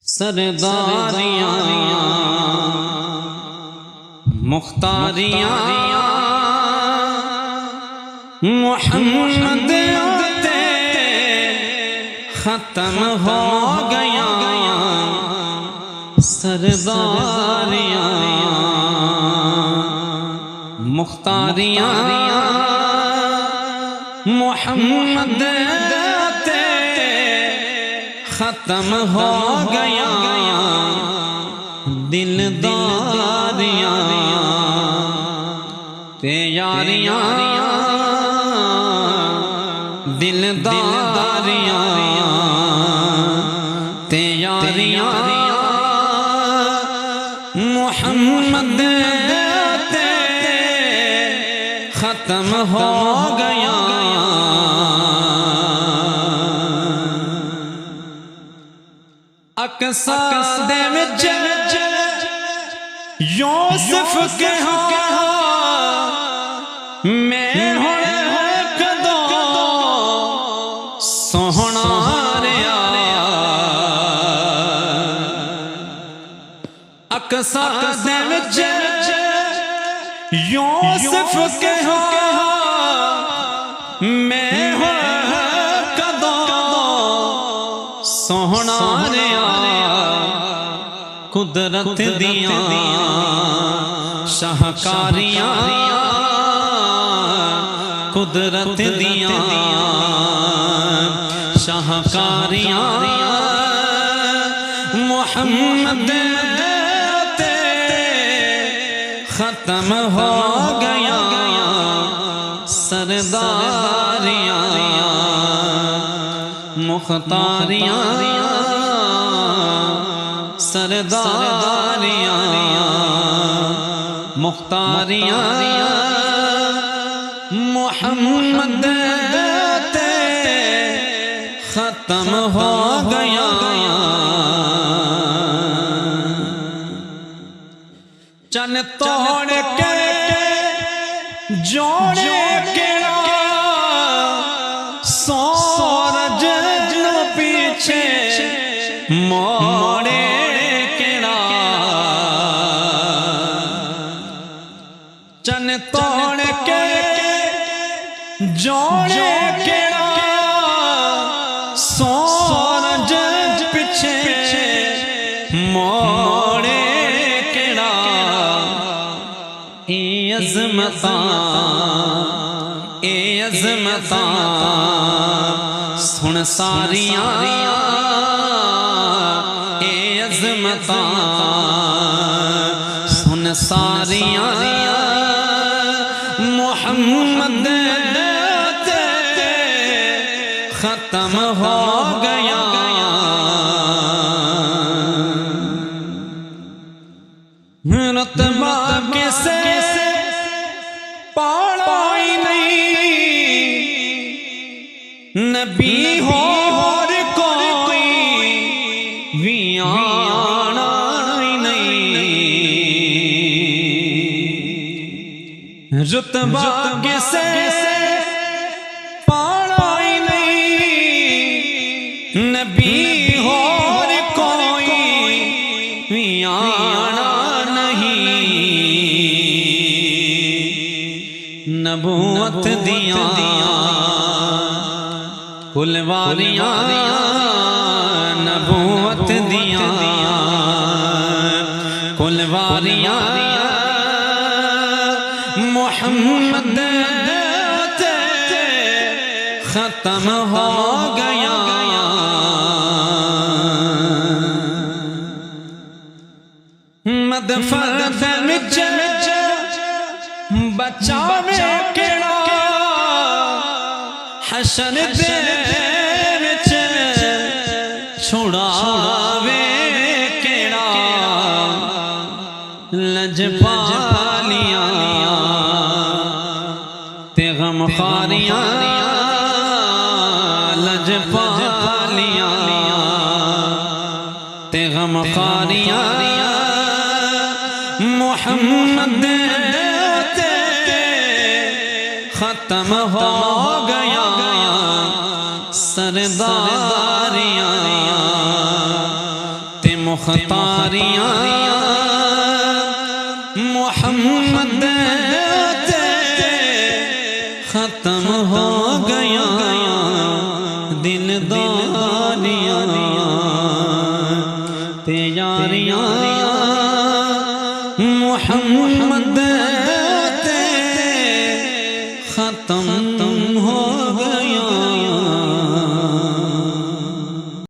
سرداریاں مختاریاں محمد آتے ختم ہو گیا سرداریاں مختاریاں محمد آتے ختم ہو گیا دلداریاں تے یاریاں دلداریاں تے یاریاں محمد تے ختم ہو گیا اقصا دے وچ یوسف کے ہاں میں ہن کدوں سوہنا رہیا اقصا دے وچ یوسف کے ہاں میں ہن کدوں سوہنا رہیا قدرت دیاں شاہکاریاں قدرت دیاں شاہکاریاں محمد تے ختم ہو گیا سرداریاں مختاریاں سرداریاں مختاریاں محمد تے ختم ہو گیا چن توڑ کے جوڑے کیڑا سورج نو پیچھے موڑے کیڑا چن توڑ کے جوڑے کیڑا سورج پیچھے موڑے کیڑا اے عظمتاں سن ساریاں اے عظمتاں سن ساریاں محمد تے ختم ہو گیا رتبہ کسے پاڑا ہی نہیں نبی ہو اور کوئی بھی آنا ہی نہیں رتبہ کسے پاڑا ہی نہیں نبی ہو اور کوئی بھی آنا نبوت دیاں کلواریاں نبوت دیاں کلواریاں محمد تے ختم ہو گیا مدفن وچ بچاوے کیڑا حشر دے وچ چھڑاوے کیڑا لجپالیاں تے غمخاریاں لجپالیاں تے غمخاریاں محمد ختم ہو گیا سرداریاں تے مختاریاں محمد ختم ہو گیا دل داریاں تے یاریاں